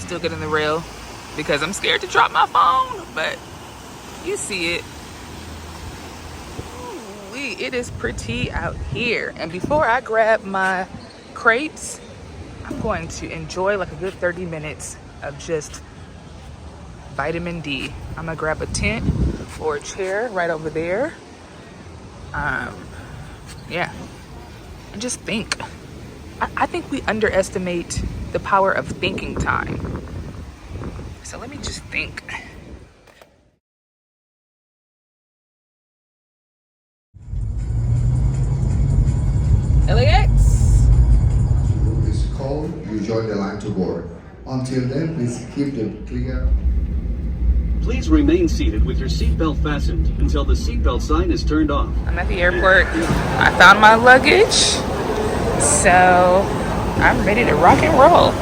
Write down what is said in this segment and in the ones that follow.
still getting the rail because I'm scared to drop my phone, but you see it. Ooh, it is pretty out here. And before I grab my crepes, I'm going to enjoy like a good 30 minutes of just vitamin D. I'm gonna grab a tent or a chair right over there. Yeah, and just think. I think we underestimate the power of thinking time. So let me just think. LAX. This call, you join the line to board. Until then, please keep it clear. Please remain seated with your seatbelt fastened until the seatbelt sign is turned off. I'm at the airport. I found my luggage, so I'm ready to rock and roll.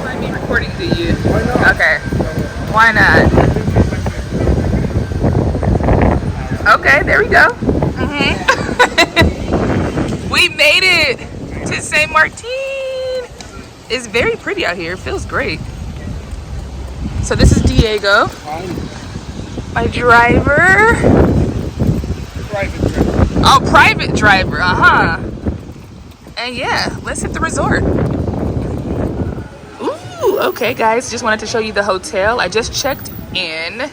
Let me recording to you. Why not? Okay. Why not? Okay, there we go. We made it to Sint Maarten. It's very pretty out here. It feels great. So this is Diego, my driver. Oh, private driver, And yeah, let's hit the resort. Ooh, okay guys, just wanted to show you the hotel. I just checked in,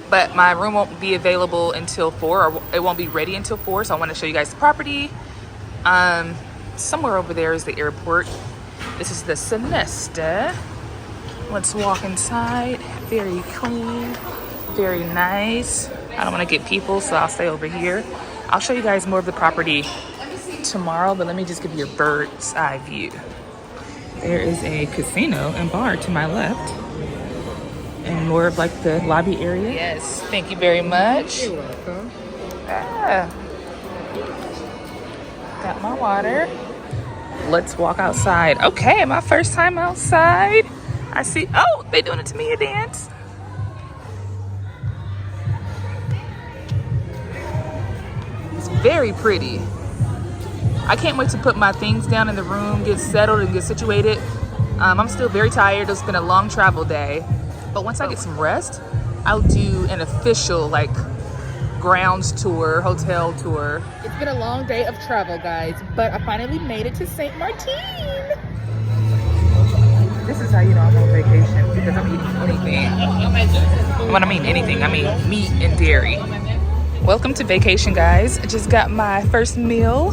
but my room won't be available until 4, or it won't be ready until 4, so I want to show you guys the property. Somewhere over there is the airport. This is the Sonesta. Let's walk inside. Very clean, very nice. I don't want to get people, so I'll stay over here. I'll show you guys more of the property tomorrow, but let me just give you a bird's eye view. There is a casino and bar to my left, and more of like the lobby area. Yes, thank you very much. You're welcome. Got my water. Let's walk outside. Okay, my first time outside. I see, oh, they doing it to me a dance. It's very pretty. I can't wait to put my things down in the room, get settled and get situated. I'm still very tired. It's been a long travel day. But once I get some rest, I'll do an official like grounds tour, hotel tour. It's been a long day of travel, guys, but I finally made it to Sint Maarten. This is how you know I'm on vacation, because I'm eating anything. When I mean anything, I mean meat and dairy. Welcome to vacation, guys. I just got my first meal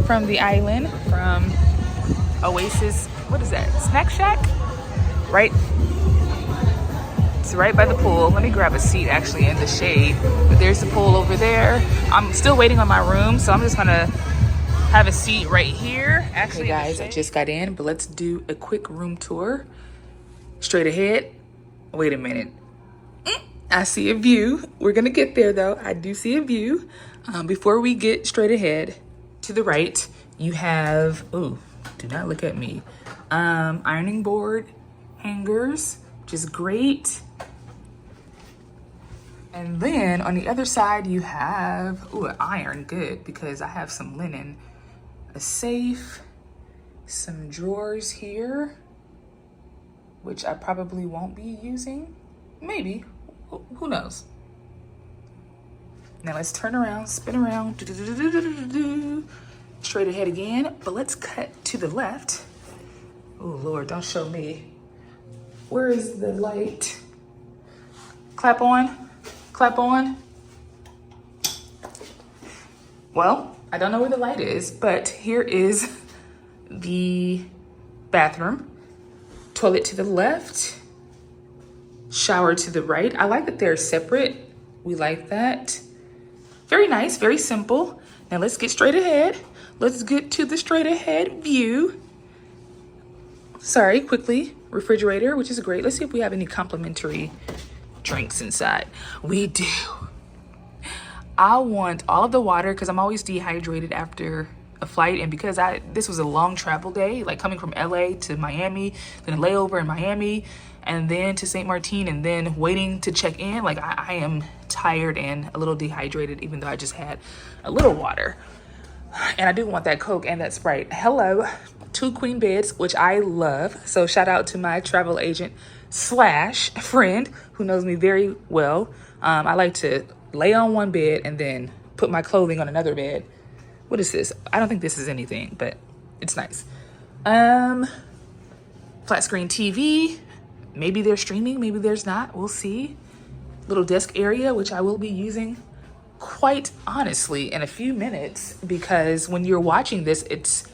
from the island, from Oasis, what is that, Snack Shack? Right? It's right by the pool. Let me grab a seat actually in the shade. But there's the pool over there. I'm still waiting on my room, so I'm just gonna have a seat right here. Actually, guys, I just got in, but let's do a quick room tour. Straight ahead. Wait a minute. I see a view. We're gonna get there though. I do see a view. Before we get straight ahead, to the right, you have, ooh, do not look at me. Ironing board hangers, which is great. And then on the other side, you have, ooh, an iron, good, because I have some linen. A safe, some drawers here, which I probably won't be using. Maybe, who knows? Now let's turn around, spin around, straight ahead again, but let's cut to the left. Oh Lord, don't show me. Where is the light? Clap on, clap on. Well, I don't know where the light is, but here is the bathroom. Toilet to the left, shower to the right. I like that they're separate. We like that. Very nice, very simple. Now let's get straight ahead. Let's get to the straight ahead view. Sorry, quickly, refrigerator, which is great. Let's see if we have any complimentary drinks inside. We do. I want all of the water because I'm always dehydrated after a flight, and because this was a long travel day, like coming from LA to Miami, then a layover in Miami, and then to Sint Maarten, and then waiting to check in. Like I am tired and a little dehydrated, even though I just had a little water. And I do want that Coke and that Sprite. Hello. 2 queen beds, which I love. So shout out to my travel agent slash friend who knows me very well. I like to lay on one bed and then put my clothing on another bed. What is this? I don't think this is anything, but it's nice. Flat screen TV. Maybe there's streaming, maybe there's not. We'll see. Little desk area, which I will be using quite honestly in a few minutes, because when you're watching this, it's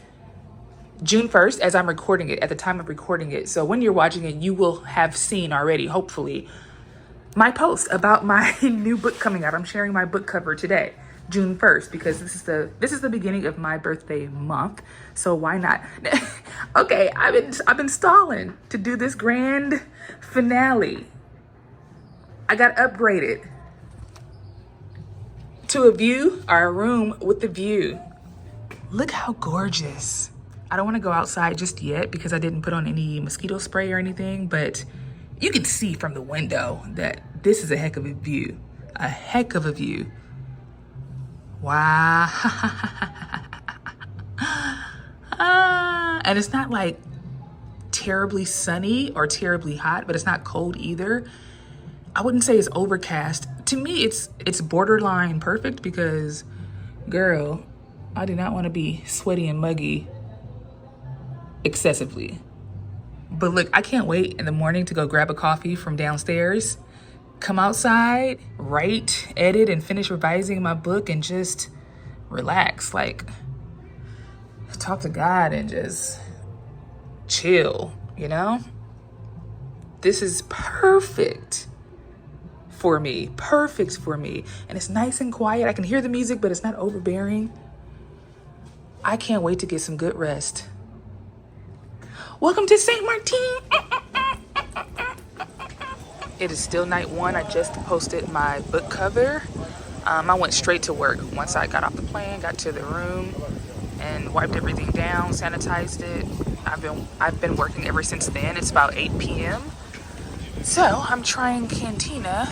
June 1st as I'm recording it, at the time of recording it. So when you're watching it, you will have seen already, hopefully, my post about my new book coming out. I'm sharing my book cover today, June 1st, because this is the beginning of my birthday month. So why not? Okay, I've been stalling to do this grand finale. I got upgraded to a view, or a room with the view. Look how gorgeous. I don't want to go outside just yet because I didn't put on any mosquito spray or anything, but you can see from the window that this is a heck of a view. A heck of a view. Wow. And it's not like terribly sunny or terribly hot, but it's not cold either. I wouldn't say it's overcast. To me, it's borderline perfect because, girl, I do not want to be sweaty and muggy excessively. But look, I can't wait in the morning to go grab a coffee from downstairs, come outside, write, edit, and finish revising my book and just relax, like talk to God and just chill, you know? This is perfect for me, perfect for me. And it's nice and quiet. I can hear the music, but it's not overbearing. I can't wait to get some good rest. Welcome to Sint Maarten. It is still night 1. I just posted my book cover. I went straight to work once I got off the plane, got to the room, and wiped everything down, sanitized it. I've been working ever since then. It's about 8 p.m. So I'm trying Cantina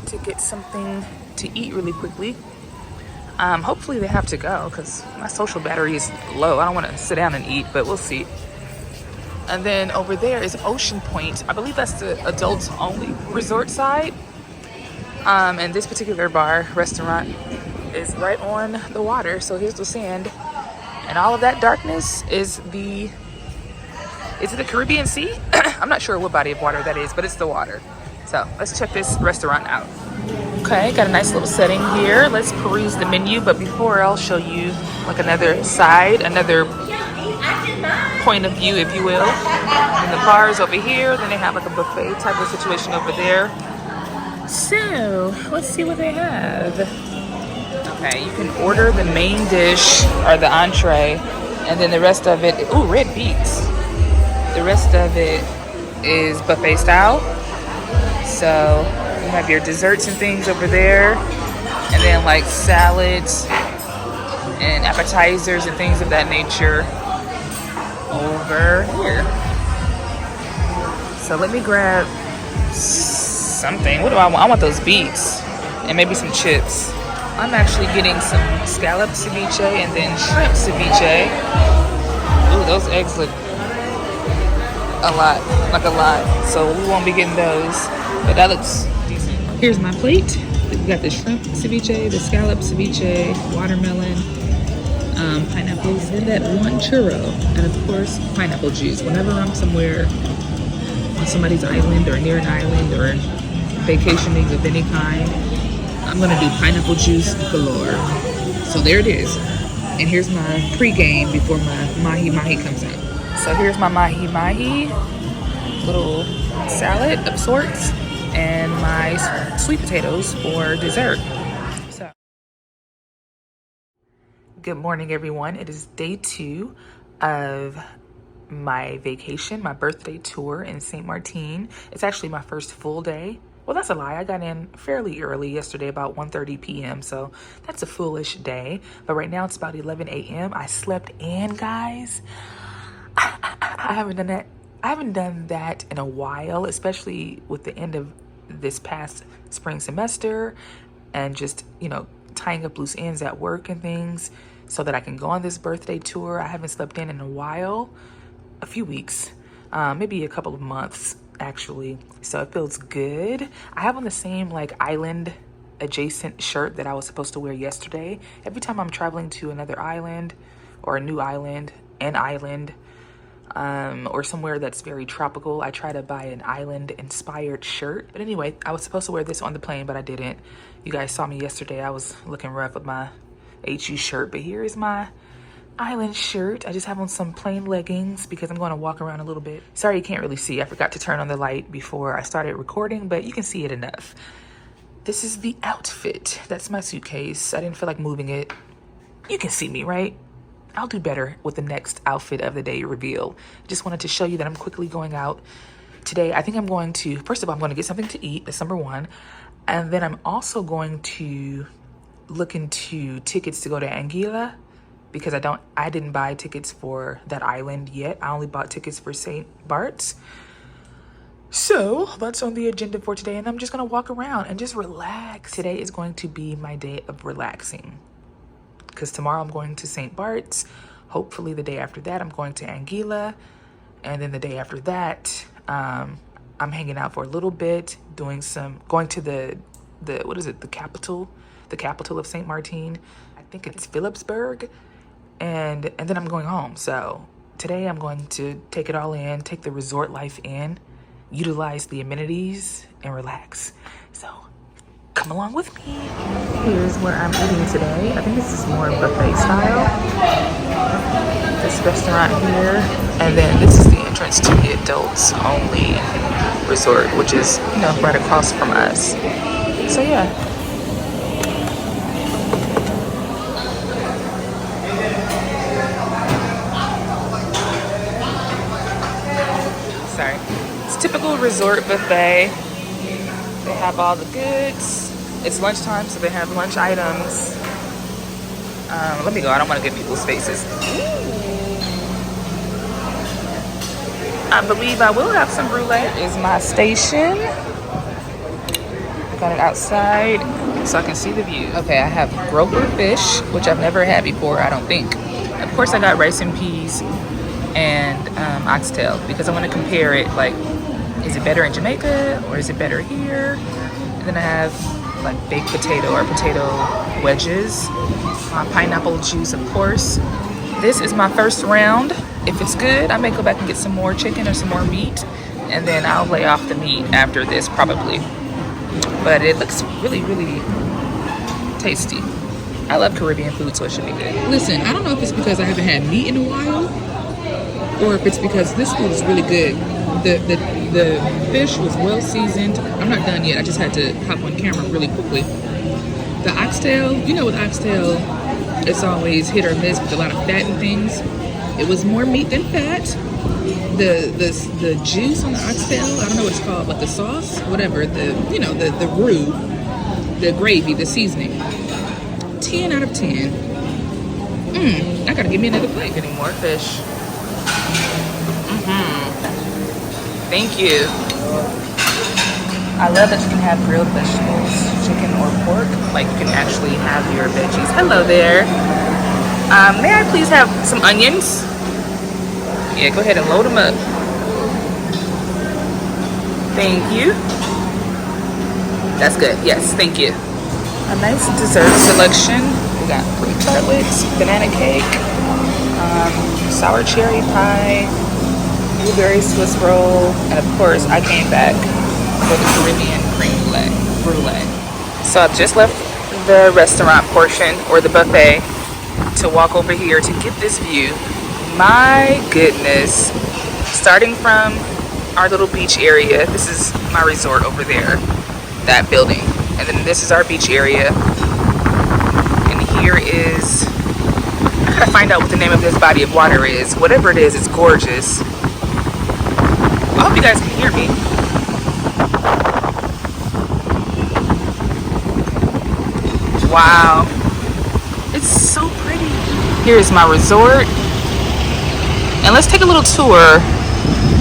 to get something to eat really quickly. Hopefully they have to go because my social battery is low. I don't want to sit down and eat, but we'll see. And then over there is Ocean Point. I believe that's the adults only resort side. And this particular restaurant is right on the water. So here's the sand. And all of that darkness is it the Caribbean Sea? I'm not sure what body of water that is, but it's the water. So let's check this restaurant out. Okay, got a nice little setting here. Let's peruse the menu, but before I'll show you like another side, another point of view, if you will. And the bar is over here. Then they have like a buffet type of situation over there. So let's see what they have. Okay, you can order the main dish or the entree, and then the rest of it, ooh, red beets. The rest of it is buffet style. So you have your desserts and things over there, and then like salads and appetizers and things of that nature over here. So let me grab something. What do I want? I want those beets and maybe some chips. I'm actually getting some scallop ceviche and then shrimp ceviche. Ooh, those eggs look a lot. So we won't be getting those, but that looks decent. Here's my plate. We got the shrimp ceviche, the scallop ceviche, watermelon, pineapples, and that one churro, and of course pineapple juice. Whenever I'm somewhere on somebody's island or near an island or vacationing of any kind, I'm gonna do pineapple juice galore. So there it is. And here's my pre-game before my mahi comes out. So here's my mahi, little salad of sorts, and my sweet potatoes for dessert. So, good morning, everyone. It is day 2 of my vacation, my birthday tour in Sint Maarten. It's actually my first full day. Well, that's a lie. I got in fairly early yesterday, about 1:30 p.m. So that's a foolish day. But right now it's about 11 a.m. I slept in, guys. I haven't done that. I haven't done that in a while, especially with the end of this past spring semester and just, tying up loose ends at work and things. so that I can go on this birthday tour. I haven't slept in a while, a few weeks, maybe a couple of months actually. So it feels good. I have on the same like island adjacent shirt that I was supposed to wear yesterday. Every time I'm traveling to another island or a new island, an island, or somewhere that's very tropical, I try to buy an island inspired shirt. But anyway, I was supposed to wear this on the plane, but I didn't. You guys saw me yesterday. I was looking rough with my HU shirt, but here is my island shirt. I just have on some plain leggings because I'm going to walk around a little bit. Sorry you can't really see. I forgot to turn on the light before I started recording, but you can see it enough. This is the outfit. That's my suitcase. I didn't feel like moving it. You can see me, right? I'll do better with the next outfit of the day reveal. Just wanted to show you that I'm quickly going out today. I think I'm going to, first of all, I'm going to get something to eat. That's number one. And then I'm also going to look into tickets to go to Anguilla because I didn't buy tickets for that island yet. I only bought tickets for St. Bart's. So that's on the agenda for today. And I'm just going to walk around and just relax. Today is going to be my day of relaxing, because tomorrow I'm going to St. Bart's. Hopefully the day after that, I'm going to Anguilla. And then the day after that, I'm hanging out for a little bit, going to the what is it? The capital of Sint Maarten. I think it's Philipsburg. And then I'm going home. So today I'm going to take it all in, take the resort life in, utilize the amenities and relax. So come along with me. Here's where I'm eating today. I think this is more buffet style. This restaurant here. And then this is the entrance to the adults only resort, which is, you know, right across from us. So yeah. Sorry. It's typical resort buffet. They have all the goods. It's lunchtime, so they have lunch items. Let me go. I don't want to get people's faces. I believe I will have some brulee. Is my station. I got it outside so I can see the view. Okay, I have grouper fish, which I've never had before, I don't think. Of course, I got rice and peas and oxtail because I want to compare it. Like, is it better in Jamaica or is it better here? And then I have like baked potato or potato wedges, pineapple juice, of course. This is my first round. If it's good, I may go back and get some more chicken or some more meat, and then I'll lay off the meat after this probably. But it looks really, really tasty. I love Caribbean food, so it should be good. Listen, I don't know if it's because I haven't had meat in a while, or if it's because this food is really good. The fish was well seasoned. I'm not done yet. I just had to hop on camera really quickly. The oxtail, you know, with oxtail, it's always hit or miss with a lot of fat and things. It was more meat than fat. The juice on the oxtail, I don't know what it's called, but the sauce, whatever, the roux, the gravy, the seasoning. 10 out of 10. I gotta give me another plate. Getting more fish. Thank you. I love that you can have grilled vegetables, chicken or pork. Like, you can actually have your veggies. Hello there. May I please have some onions? Yeah, go ahead and load them up. Thank you. That's good. Yes, thank you. A nice dessert selection. We got fruit tartlets, banana cake, sour cherry pie, blueberry Swiss roll, and of course I came back for the Caribbean cream brulee. So I've just left the restaurant portion or the buffet to walk over here to get this view. My goodness. Starting from our little beach area, this is my resort over there, that building. And then this is our beach area. And here is, I gotta find out what the name of this body of water is. Whatever it is, it's gorgeous. I hope you guys can hear me. Wow. It's so pretty. Here's my resort. And let's take a little tour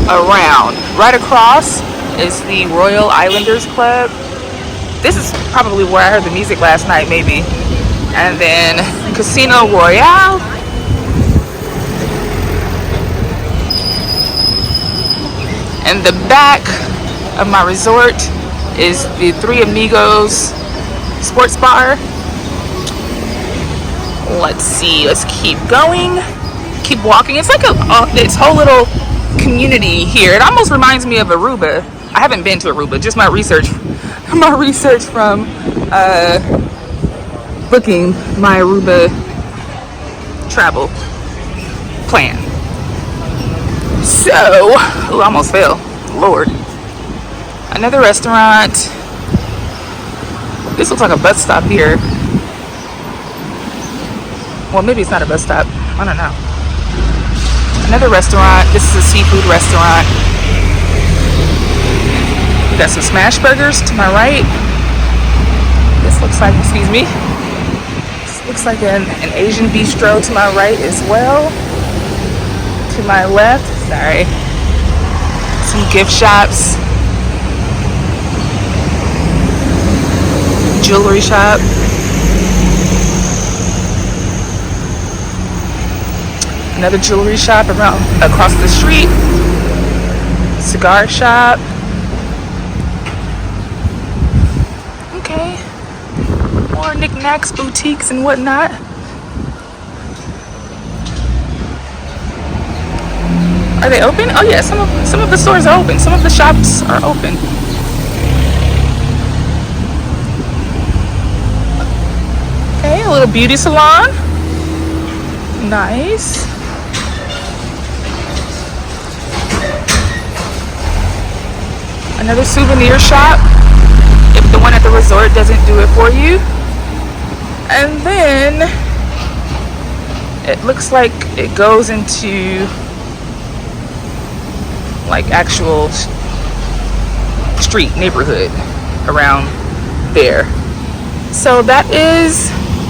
around. Right across is the Royal Islanders Club. This is probably where I heard the music last night, maybe. And then Casino Royale. In the back of my resort is the Three Amigos sports bar. Let's see, let's keep going, keep walking. It's like this whole little community here. It almost reminds me of Aruba. I haven't been to Aruba, just my research from booking my Aruba travel plan. So, I almost fell, Lord. Another restaurant. This looks like a bus stop here. Well, maybe it's not a bus stop. I don't know. Another restaurant. This is a seafood restaurant. We got some smash burgers to my right. This looks like, excuse me. This looks like an Asian bistro to my right as well. To my left, sorry. Some gift shops. Jewelry shop. Another jewelry shop across the street. Cigar shop. Okay. More knickknacks, boutiques, and whatnot. Are they open? Oh yeah, some of the stores are open. Some of the shops are open. Okay, a little beauty salon. Nice. Another souvenir shop, if the one at the resort doesn't do it for you. And then it looks like it goes into like actual street neighborhood around there. So that is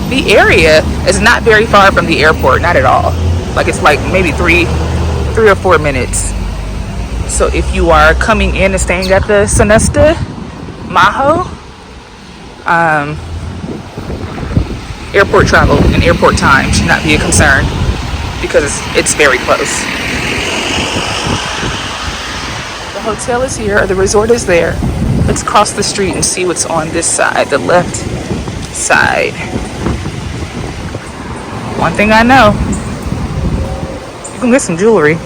the area. It's not very far from the airport, not at all. Like it's like maybe three or 4 minutes. So if you are coming in and staying at the Sonesta, Maho, airport travel and airport time should not be a concern because it's very close. The hotel is here, or the resort is there. Let's cross the street and see what's on this side, the left side. One thing I know, you can get some jewelry.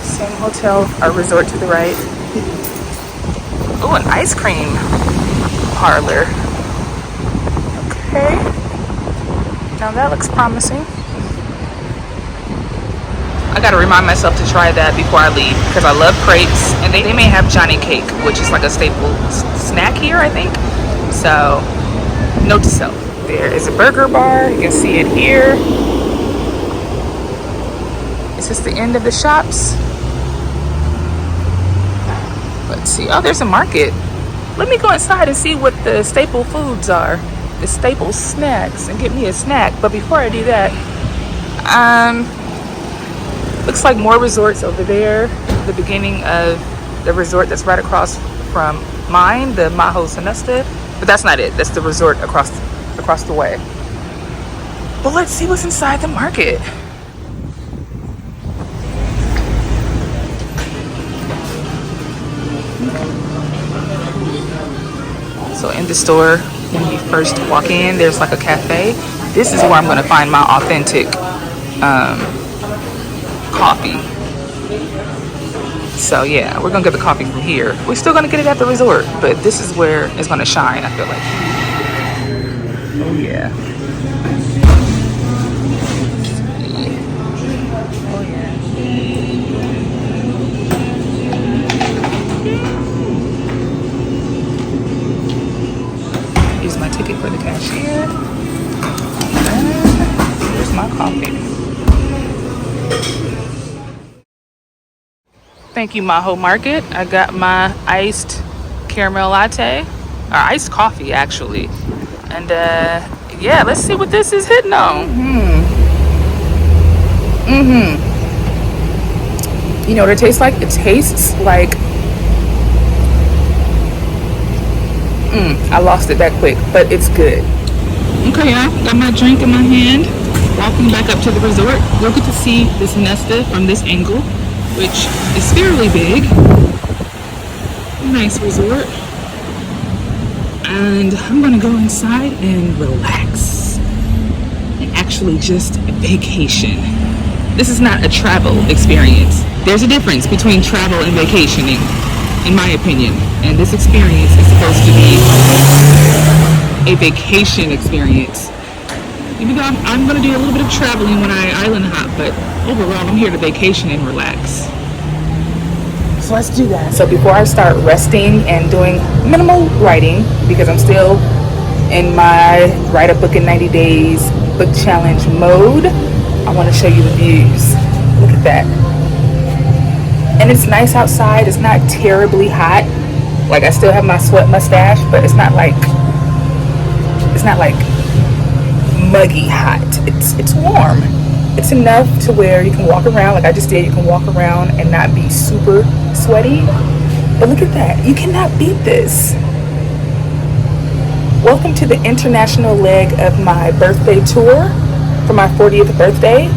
Same hotel, our resort to the right. Oh, an ice cream parlor. Okay. Now that looks promising. I gotta remind myself to try that before I leave because I love crepes, and they may have Johnny cake, which is like a staple snack here, I think. So, note to self. There is a burger bar. You can see it here. Is this the end of the shops? Let's see. Oh, there's a market. Let me go inside and see what the staple foods are. The staple snacks, and get me a snack. But before I do that, looks like more resorts over there. The beginning of the resort that's right across from mine, the Maho Sonesta. But that's not it. That's the resort across the way. But let's see what's inside the market. So in the store, when you first walk in, there's like a cafe. This is where I'm gonna find my authentic coffee. So yeah, we're gonna get the coffee from here. We're still gonna get it at the resort, but this is where it's gonna shine, I feel like. Oh yeah. Oh yeah. Use my ticket for the cashier. And here's my coffee. Thank you, Maho Market. I got my iced caramel latte, or iced coffee actually. And yeah, let's see what this is hitting on. You know what it tastes like? It tastes like, I lost it that quick, but it's good. Okay, y'all, got my drink in my hand. Walking back up to the resort. You'll get to see the Sonesta from this angle, which is fairly big. Nice resort. And I'm gonna go inside and relax. And actually just vacation. This is not a travel experience. There's a difference between travel and vacationing, in my opinion. And this experience is supposed to be a vacation experience. Even though I'm going to do a little bit of traveling when I island hop, but overall I'm here to vacation and relax. So let's do that. So before I start resting and doing minimal writing, because I'm still in my write a book in 90 days book challenge mode, I want to show you the views. Look at that. And it's nice outside. It's not terribly hot. Like, I still have my sweat mustache, but it's not like muggy hot. It's warm. It's enough to where you can walk around, like I just did. You can walk around and not be super sweaty. But look at that. You cannot beat this. Welcome to the international leg of my birthday tour for my 40th birthday.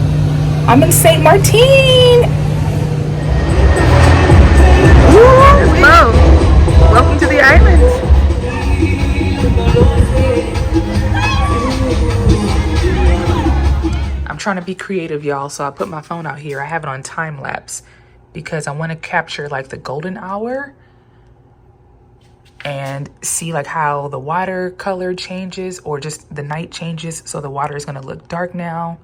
I'm in Sint Maarten. Hello. Welcome to the islands. I'm trying to be creative, y'all, so I put my phone out here. I have it on time lapse because I want to capture like the golden hour and see like how the water color changes or just the night changes. So the water is going to look dark now,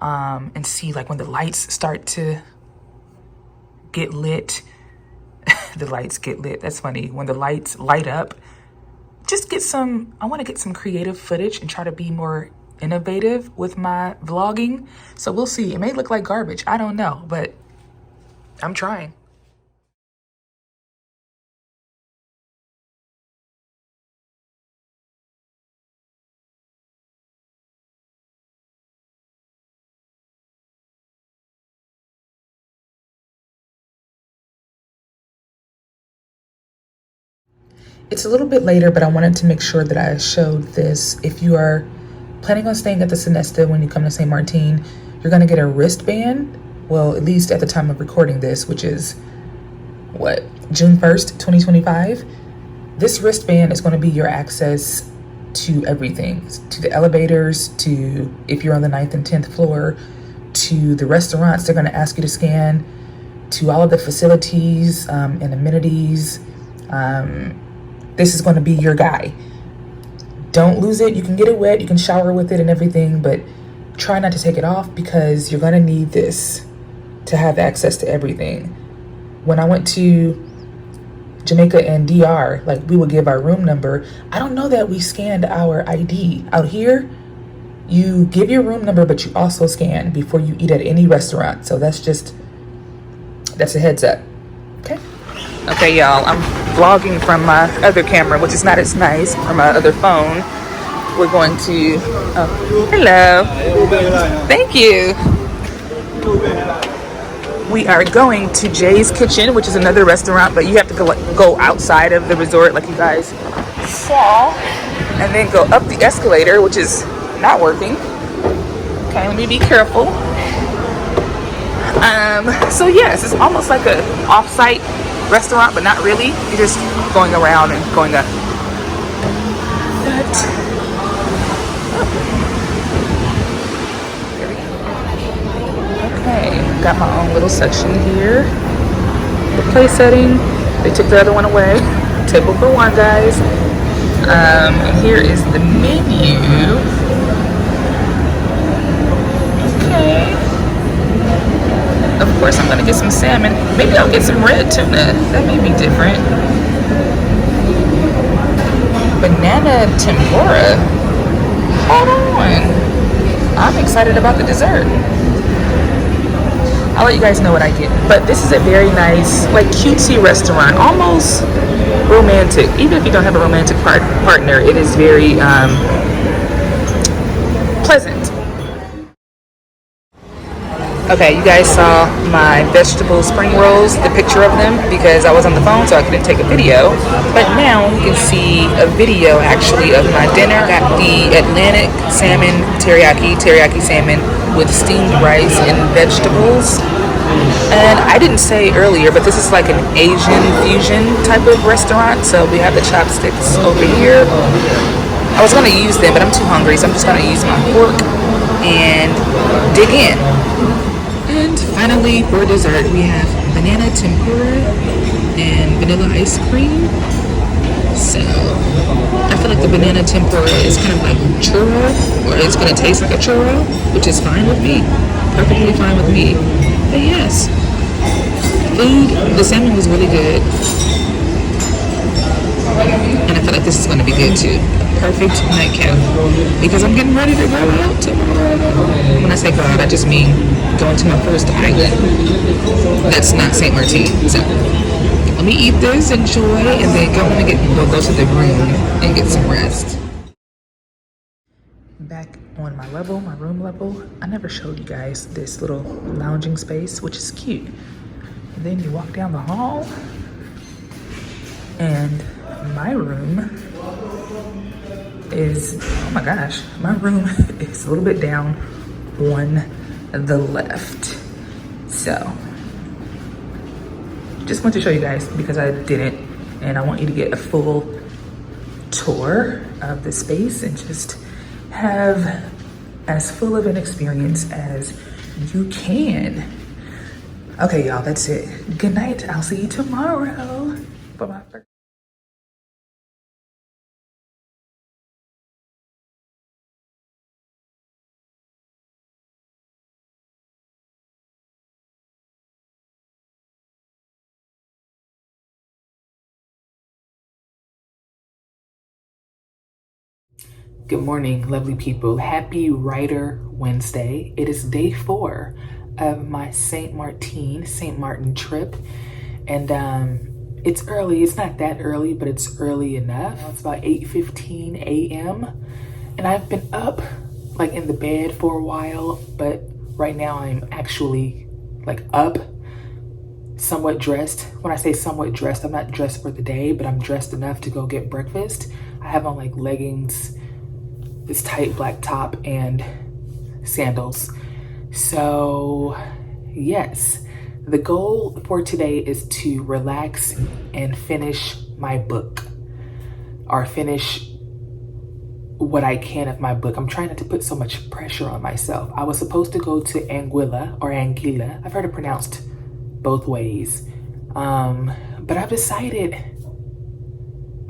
and see like when the lights start to get lit. The lights get lit. That's funny. When the lights light up, I want to get some creative footage and try to be more innovative with my vlogging. So we'll see. It may look like garbage. I don't know, but I'm trying. It's a little bit later, but I wanted to make sure that I showed this. If you are planning on staying at the Sonesta when you come to Sint Maarten, you're going to get a wristband. Well, at least at the time of recording this, which is what, June 1st, 2025. This wristband is going to be your access to everything, to the elevators, to if you're on the 9th and 10th floor, to the restaurants they're going to ask you to scan, to all of the facilities and amenities. This is going to be your guy. Don't lose it. You can get it wet, you can shower with it and everything, but try not to take it off because you're going to need this to have access to everything. When I went to Jamaica and DR, like, we would give our room number. I don't know that we scanned our ID. Out here, you give your room number, but you also scan before you eat at any restaurant. So that's a heads up. Okay, y'all, I'm vlogging from my other camera, which is not as nice, from my other phone. We're going to, hello. Thank you. We are going to Jay's Kitchen, which is another restaurant, but you have to go outside of the resort like you guys saw, and then go up the escalator, which is not working. Okay, let me be careful. So yes, it's almost like a off-site restaurant, but not really. You're just going around and going up. But, there we go. Okay, got my own little section here. The play setting. They took the other one away. Table for one, guys. And here is the menu. Okay. Of course, I'm gonna get some salmon. Maybe I'll get some red tuna. That may be different. Banana tempura. Hold on. I'm excited about the dessert. I'll let you guys know what I get. But this is a very nice, like, cutesy restaurant. Almost romantic. Even if you don't have a romantic partner, it is very pleasant. Okay, you guys saw my vegetable spring rolls, the picture of them, because I was on the phone, so I couldn't take a video. But now you can see a video actually of my dinner. Got the Atlantic salmon teriyaki salmon with steamed rice and vegetables. And I didn't say earlier, but this is like an Asian fusion type of restaurant. So we have the chopsticks over here. I was gonna use them, but I'm too hungry, so I'm just gonna use my fork and dig in. And finally, for dessert, we have banana tempura and vanilla ice cream. So I feel like the banana tempura is kind of like churro, or it's gonna taste like a churro, which is fine with me, perfectly fine with me. But yes, food, the salmon was really good. And I feel like this is gonna be good too. Perfect nightcap, because I'm getting ready to go out tomorrow. When I say go out, I just mean going to my first island. That's not Sint Maarten. So let me eat this, enjoy, and then go to the room and get some rest. Back on my level, my room level, I never showed you guys this little lounging space, which is cute. And then you walk down the hall, and my room is, oh my gosh, my room is a little bit down on the left. So just want to show you guys because I didn't, and I want you to get a full tour of the space and just have as full of an experience as you can. Okay, y'all, that's it. Good night. I'll see you tomorrow. Bye-bye. Good morning, lovely people. Happy Writer Wednesday. It is day 4 of my Sint Maarten trip. And it's early. It's not that early, but it's early enough. It's about 8:15 a.m. And I've been up, like in the bed for a while, but right now I'm actually like up, somewhat dressed. When I say somewhat dressed, I'm not dressed for the day, but I'm dressed enough to go get breakfast. I have on like leggings, this tight black top, and sandals. So yes, the goal for today is to relax and finish my book, or finish what I can of my book. I'm trying not to put so much pressure on myself. I was supposed to go to Anguilla. I've heard it pronounced both ways. But I've decided,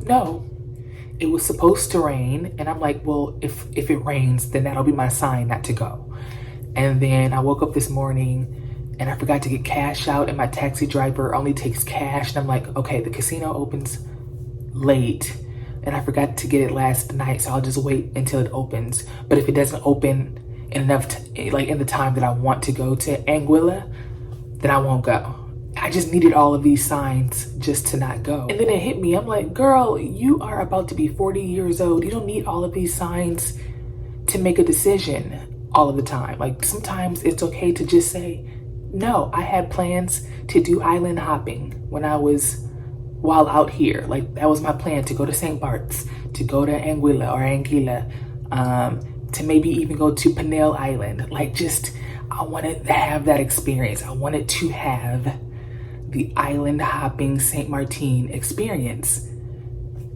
no. It was supposed to rain, and I'm like, well, if it rains, then that'll be my sign not to go. And then I woke up this morning and I forgot to get cash out, and my taxi driver only takes cash. And I'm like, okay, the casino opens late and I forgot to get it last night, so I'll just wait until it opens. But if it doesn't open in the time that I want to go to Anguilla, then I won't go. I just needed all of these signs just to not go. And then it hit me. I'm like, girl, you are about to be 40 years old. You don't need all of these signs to make a decision all of the time. Like, sometimes it's okay to just say, no, I had plans to do island hopping while out here. Like, that was my plan, to go to St. Bart's, to go to Anguilla, to maybe even go to Panel Island. Like, just, I wanted to have that experience. I wanted to have the island hopping Sint Maarten experience.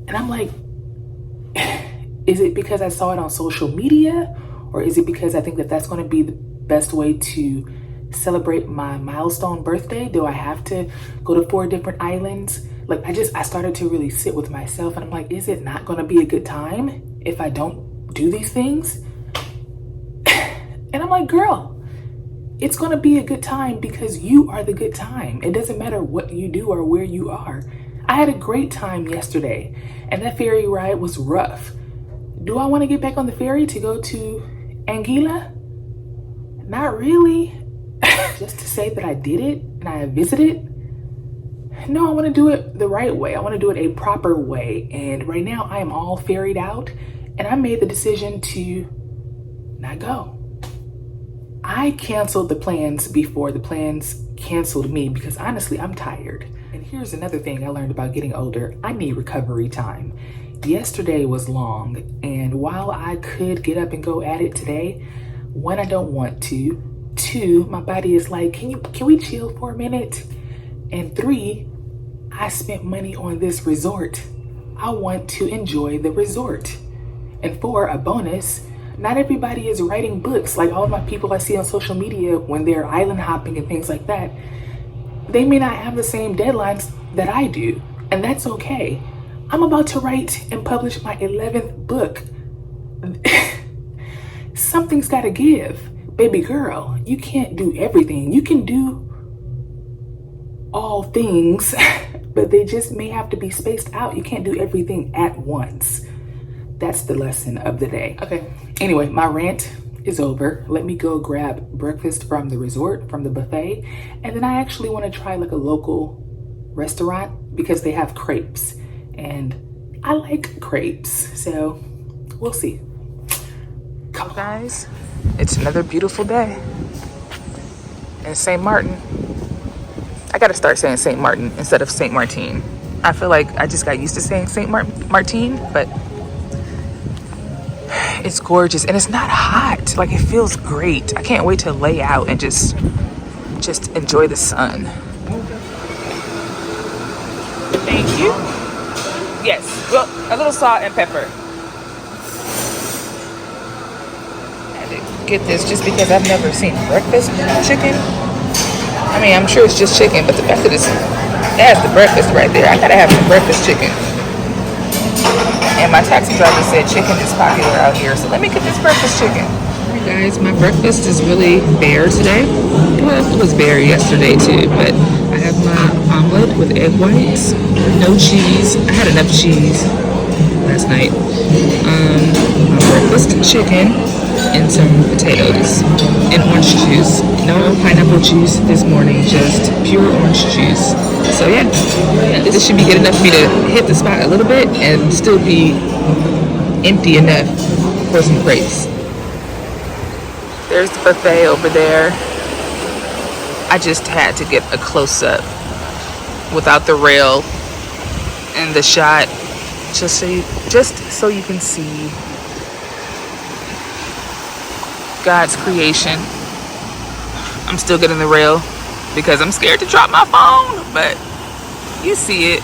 And I'm like, is it because I saw it on social media, or is it because I think that that's going to be the best way to celebrate my milestone birthday? Do I have to go to 4 different islands? Like, I started to really sit with myself, and I'm like, is it not going to be a good time if I don't do these things? And I'm like, girl, it's going to be a good time because you are the good time. It doesn't matter what you do or where you are. I had a great time yesterday, and that ferry ride was rough. Do I want to get back on the ferry to go to Anguilla? Not really. Just to say that I did it and I visited. No, I want to do it the right way. I want to do it a proper way. And right now I am all ferried out, and I made the decision to not go. I canceled the plans before the plans canceled me because honestly, I'm tired. And here's another thing I learned about getting older. I need recovery time. Yesterday was long, and while I could get up and go at it today, one, I don't want to. Two, my body is like, can we chill for a minute? And three, I spent money on this resort. I want to enjoy the resort. And four, a bonus, not everybody is writing books like all my people I see on social media when they're island hopping and things like that. They may not have the same deadlines that I do, and that's okay. I'm about to write and publish my 11th book. Something's gotta give. Baby girl, you can't do everything. You can do all things, but they just may have to be spaced out. You can't do everything at once. That's the lesson of the day. Okay, anyway, my rant is over. Let me go grab breakfast from the resort, from the buffet, and then I actually want to try like a local restaurant because they have crepes, and I like crepes, so we'll see. Come on, guys. It's another beautiful day in St. Martin. I gotta start saying St. Martin instead of St. Martin. I feel like I just got used to saying St. Martin, but it's gorgeous and it's not hot. Like, it feels great. I can't wait to lay out and just enjoy the sun. Thank you. Yes, well, a little salt and pepper. I had to get this just because I've never seen breakfast chicken. I mean, I'm sure it's just chicken, but the fact that it has the breakfast right there, I gotta have some breakfast chicken. And my taxi driver said chicken is popular out here, so let me get this breakfast chicken. Alright guys, my breakfast is really bare today. Well, it was bare yesterday too, but I have my omelet with egg whites, no cheese. I had enough cheese last night. My breakfast chicken and some potatoes and orange juice. No pineapple juice this morning, just pure orange juice. So yeah, this should be good enough for me to hit the spot a little bit and still be empty enough for some crepes. There's the buffet over there. I just had to get a close-up without the rail and the shot, just so you can see God's creation. I'm still getting the rail because I'm scared to drop my phone, but you see it.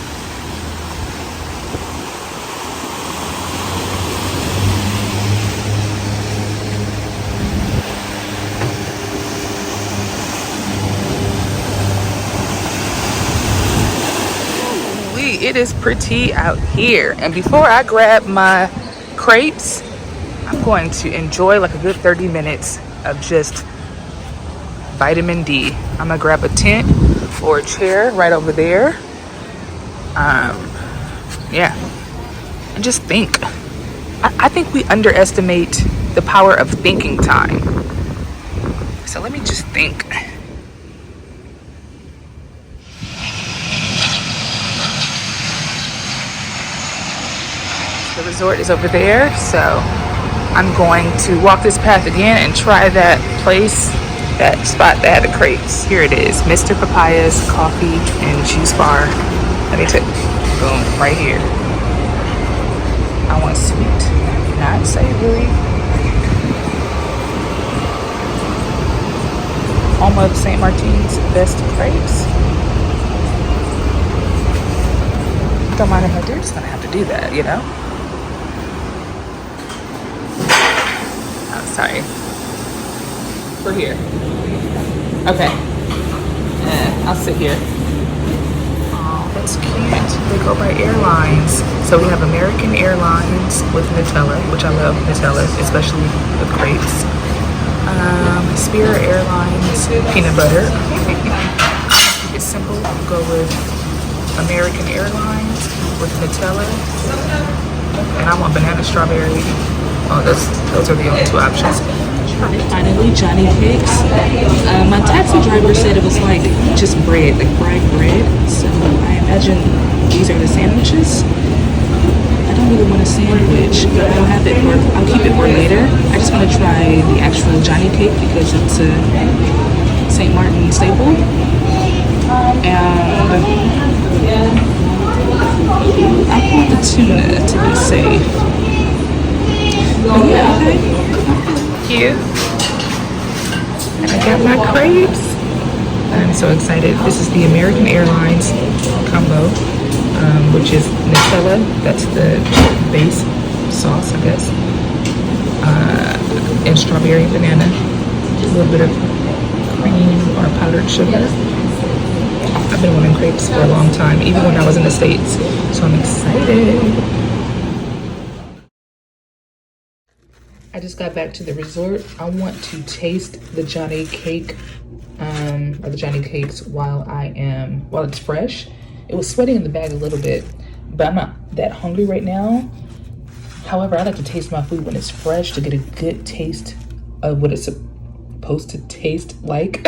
It is pretty out here. And before I grab my crepes, I'm going to enjoy like a good 30 minutes of just vitamin D. I'm gonna grab a tent or a chair right over there. Yeah, and just think. I think we underestimate the power of thinking time. So let me just think. The resort is over there, so I'm going to walk this path again and try that place, that spot that had the crepes. Here it is, Mr. Papaya's Coffee and Juice Bar. Let me take, boom, right here. I want sweet, not savory. Home of St. Martin's best crepes. Don't mind if I do, just gonna have to do that, you know? Sorry. We're here. Okay. I'll sit here. Oh, that's cute. They go by airlines. So we have American Airlines with Nutella, which I love Nutella, especially with crepes. Spirit Airlines peanut butter. Keep it simple. Go with American Airlines with Nutella. And I want banana strawberry. Oh, those are the only two options. Finally, Johnny Cakes. My taxi driver said it was like just bread, like fried bread. So I imagine these are the sandwiches. I don't really want to sandwich, but I'll have it for, I'll keep it for later. I just want to try the actual Johnny cake because it's a St. Martin staple. And I want the tuna to be safe. But yeah, okay. Cute. And I got my crepes. I'm so excited. This is the American Airlines combo, which is Nutella. That's the base sauce, I guess. And strawberry and banana. A little bit of cream or powdered sugar. I've been wanting crepes for a long time, even when I was in the States. So I'm excited. I just got back to the resort. I want to taste the Johnny cake, or the Johnny cakes while it's fresh. It was sweating in the bag a little bit, but I'm not that hungry right now. However, I like to taste my food when it's fresh to get a good taste of what it's supposed to taste like.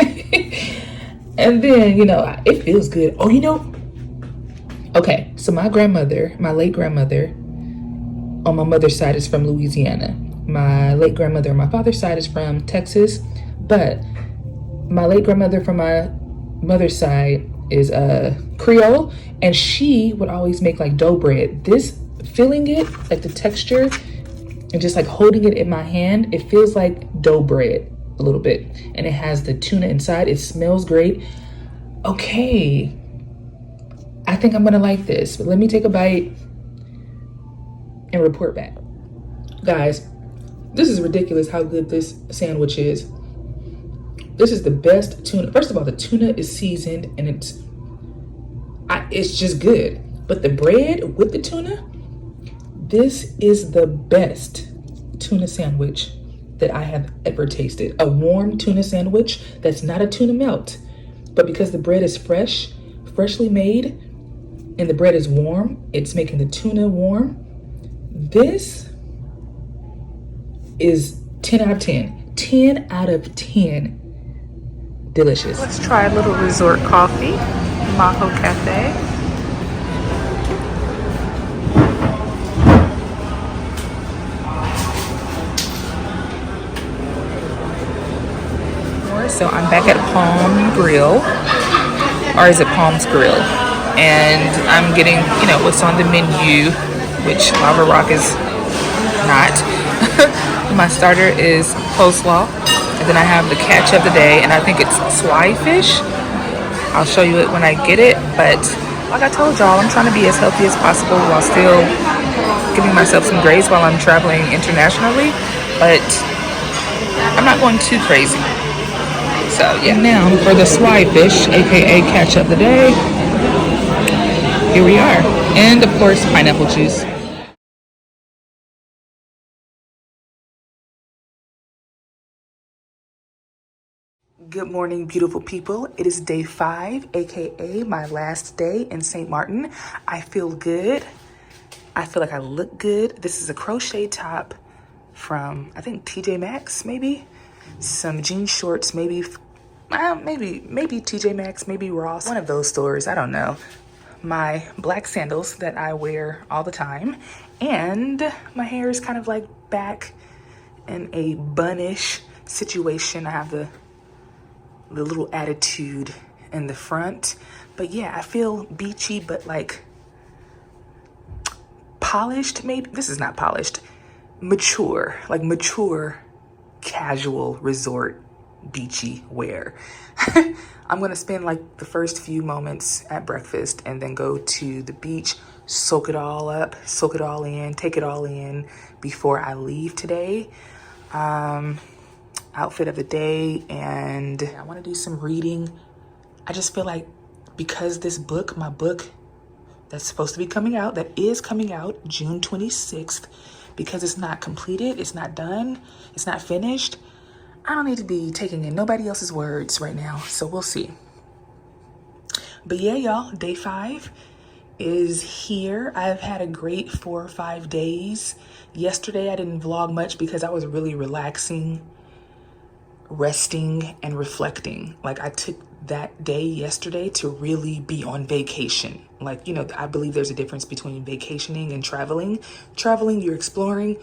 And then, you know, it feels good. Oh, you know, okay, so my grandmother, my late grandmother, on my mother's side is from Louisiana. My late grandmother on my father's side is from Texas, but my late grandmother from my mother's side is Creole, and she would always make like dough bread. This, feeling it, like the texture, and just like holding it in my hand, it feels like dough bread a little bit, and it has the tuna inside. It smells great. Okay, I think I'm gonna like this, but let me take a bite and report back. Guys, this is ridiculous how good this sandwich is. This is the best tuna. First of all, the tuna is seasoned and it's just good. But the bread with the tuna, this is the best tuna sandwich that I have ever tasted. A warm tuna sandwich that's not a tuna melt, but because the bread is freshly made, and the bread is warm, it's making the tuna warm. This is 10 out of 10. 10 out of 10. Delicious. Let's try a little resort coffee, Maho Cafe. So I'm back at Palm Grill, or is it Palm's Grill? And I'm getting, you know, what's on the menu, which Lava Rock is not. My starter is coleslaw, and then I have the catch of the day, and I think it's swai fish. I'll show you it when I get it, but like I told y'all, I'm trying to be as healthy as possible while still giving myself some grace while I'm traveling internationally, but I'm not going too crazy. So yeah, now for the swai fish, aka catch of the day. Here we are, and of course pineapple juice. Good morning, beautiful people. It is day 5, aka my last day in St. Martin. I feel good. I feel like I look good. This is a crochet top from, I think, TJ Maxx, maybe. Some jean shorts, maybe TJ Maxx, maybe Ross. One of those stores, I don't know. My black sandals that I wear all the time. And my hair is kind of like back in a bunish situation. I have the little attitude in the front. But yeah, I feel beachy, but like polished, maybe. This is not polished. Mature, like mature, casual resort beachy wear. I'm gonna spend like the first few moments at breakfast and then go to the beach, soak it all up, soak it all in, take it all in before I leave today. Outfit of the day, and I want to do some reading. I just feel like because this book, my book that's supposed to be coming out, that is coming out June 26th, because it's not completed, it's not done, it's not finished, I don't need to be taking in nobody else's words right now, so we'll see. But yeah, y'all, day 5 is here. I've had a great 4 or 5 days. Yesterday I didn't vlog much because I was really relaxing resting and reflecting. Like, I took that day yesterday to really be on vacation. Like, you know, I believe there's a difference between vacationing and traveling. Traveling, you're exploring.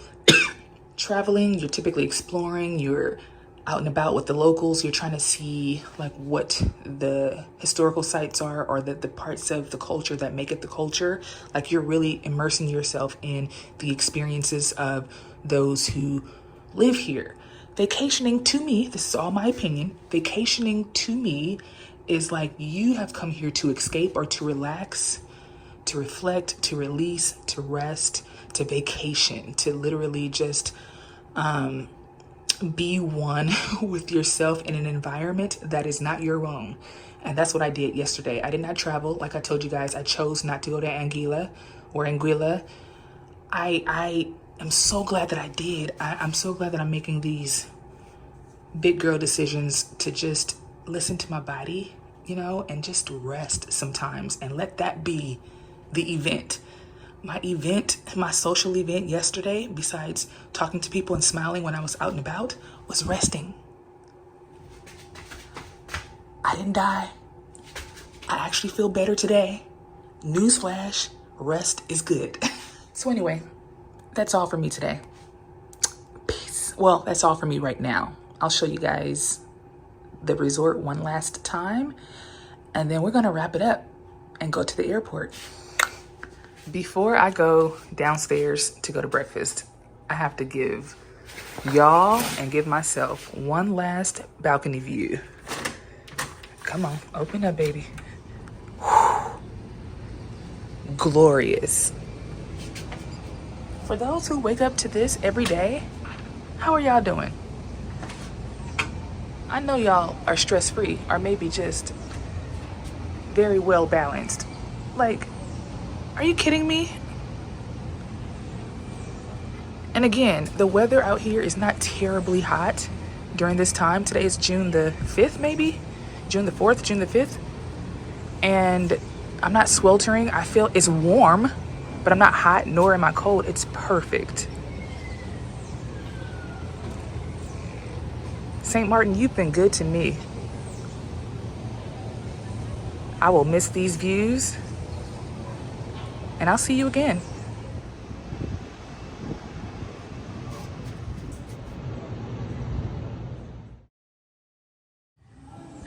Traveling, you're typically exploring. You're out and about with the locals. You're trying to see like what the historical sites are, or the parts of the culture that make it the culture. Like, you're really immersing yourself in the experiences of those who live here. Vacationing, to me, this is all my opinion, vacationing to me is like you have come here to escape or to relax, to reflect, to release, to rest, to vacation, to literally just be one with yourself in an environment that is not your own. And that's what I did yesterday. I did not travel. Like I told you guys, I chose not to go to Anguilla or Anguilla. I am so glad that I did. I'm so glad that I'm making these big girl decisions to just listen to my body, you know, and just rest sometimes and let that be the event. My social event yesterday, besides talking to people and smiling when I was out and about, was resting. I didn't die. I actually feel better today. Newsflash, rest is good. So anyway, that's all for me today. Peace. Well, that's all for me right now. I'll show you guys the resort one last time, and then we're gonna wrap it up and go to the airport. Before I go downstairs to go to breakfast, I have to give y'all and give myself one last balcony view. Come on, open up, baby. Whew. Glorious. For those who wake up to this every day, how are y'all doing? I know y'all are stress-free, or maybe just very well balanced. Like, are you kidding me? And again, the weather out here is not terribly hot during this time. Today is June the 5th, maybe? June the 4th, June the 5th. And I'm not sweltering. I feel it's warm, but I'm not hot, nor am I cold. It's perfect. St. Maarten, you've been good to me. I will miss these views, and I'll see you again.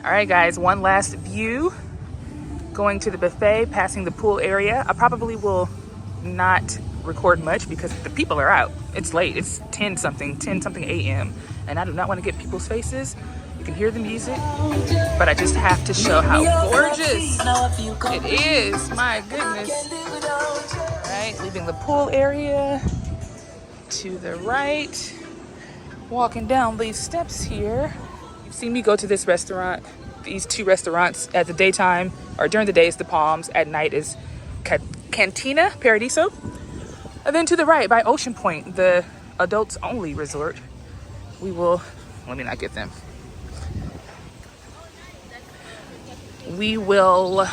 All right, guys, one last view. Going to the buffet, passing the pool area. I probably will not record much because the people are out. It's late. It's 10 something a.m. and I do not want to get people's faces. You can hear the music, but I just have to show how gorgeous it is. My goodness. All right, leaving the pool area to the right, walking down these steps here. You've seen me go to this restaurant, these two restaurants. At the daytime, or during the day is the Palms, at night is Cantina Paradiso. And then to the right by Ocean Point, the adults only resort. We will, let me not get them. We will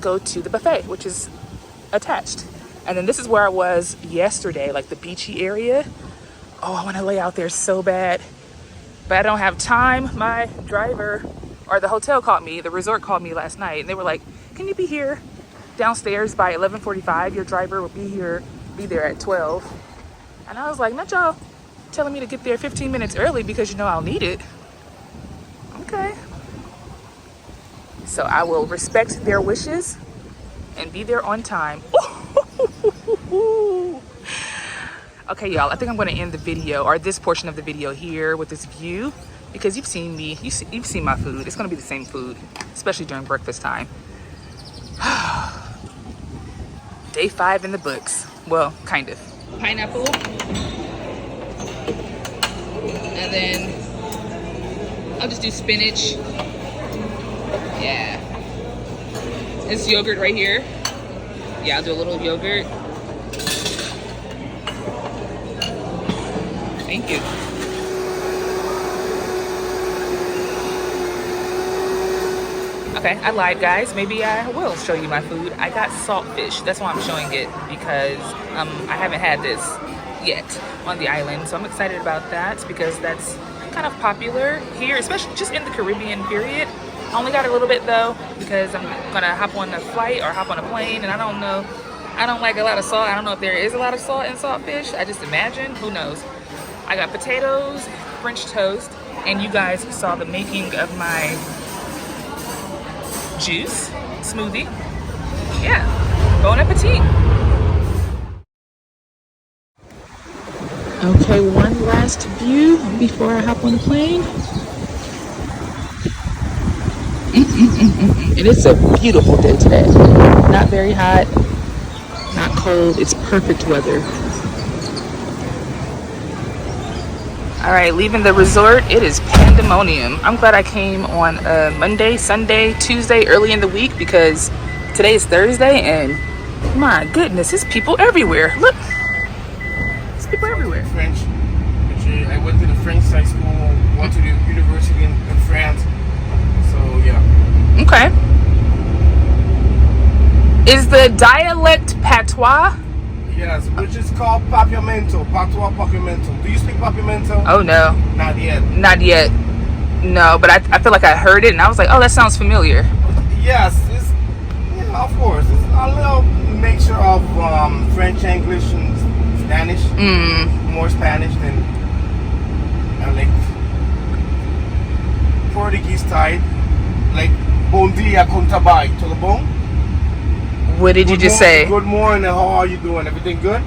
go to the buffet, which is attached. And then this is where I was yesterday, like the beachy area. Oh, I want to lay out there so bad, but I don't have time. My driver, or the hotel called me, the resort called me last night, and they were like, can you be here downstairs by 11:45? Your driver will be there at 12. And I was like, not y'all telling me to get there 15 minutes early because you know I'll need it. Okay. So I will respect their wishes and be there on time. Okay, y'all, I think I'm going to end the video, or this portion of the video here, with this view, because you've seen me, you've seen my food. It's going to be the same food, especially during breakfast time. Day 5 in the books. Well, kind of. Pineapple. And then I'll just do spinach. Yeah. This yogurt right here. Yeah, I'll do a little yogurt. Thank you. Okay, I lied, guys. Maybe I will show you my food. I got saltfish. That's why I'm showing it, because I haven't had this yet on the island. So I'm excited about that, because that's kind kind of popular here, especially just in the Caribbean period. I only got a little bit though because I'm gonna hop on a flight or hop on a plane, and I don't know. I don't like a lot of salt. I don't know if there is a lot of salt in saltfish. I just imagine. Who knows? I got potatoes, French toast, and you guys saw the making of my juice smoothie. Yeah, bon appetit. Okay, one last view before I hop on the plane. And it's a beautiful day today. Not very hot, not cold. It's perfect weather. All right, leaving the resort. It is pandemonium. I'm glad I came on Monday, Sunday, Tuesday, early in the week, because today is Thursday, and my goodness, there's people everywhere. Look, there's people everywhere. French. I went to the French high school, went to the university in France. So yeah. Okay. Is the dialect patois? Yes, which is called papiamento, patois papiamento. Do you speak papiamento? Oh no. Not yet. Not yet. No, but I feel like I heard it and I was like, oh, that sounds familiar. Yes, it's, yeah, of course. It's a little mixture of French, English, and Spanish. More Spanish than like Portuguese type. Like bon dia con tabai to the bone. What did you just say? Good morning, how are you doing? Everything good?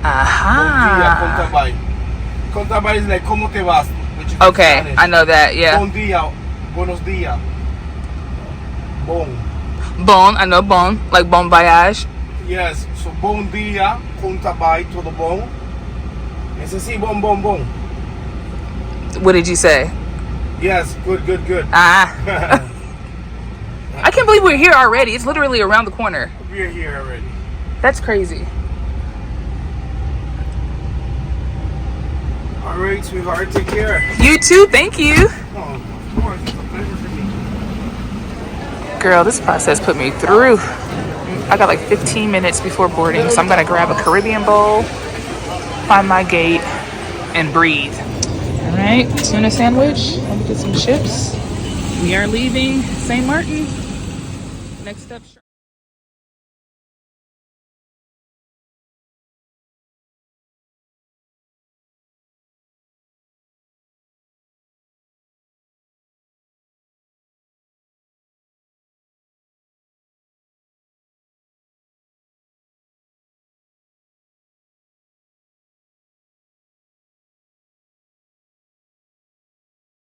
Aha. Bon dia con tabai. Con tabai is like como te vas, which is Okay, Spanish. I know that, yeah. Bon dia, buenos dias. Bon. Bon, I know bon, like bon voyage. Yes, so bon dia con tabai to the bone. It's a si bon bon bon. What did you say? Yes, good. Ah. I can't believe we're here already. It's literally around the corner. We're here already. That's crazy. All right, sweetheart, take care. You too, thank you. Oh, of course, it's a pleasure for me. Girl, this process put me through. I got like 15 minutes before boarding, so I'm gonna grab a Caribbean bowl, find my gate, and breathe. All right, tuna sandwich. Let me get some chips. We are leaving St. Maarten. Next up.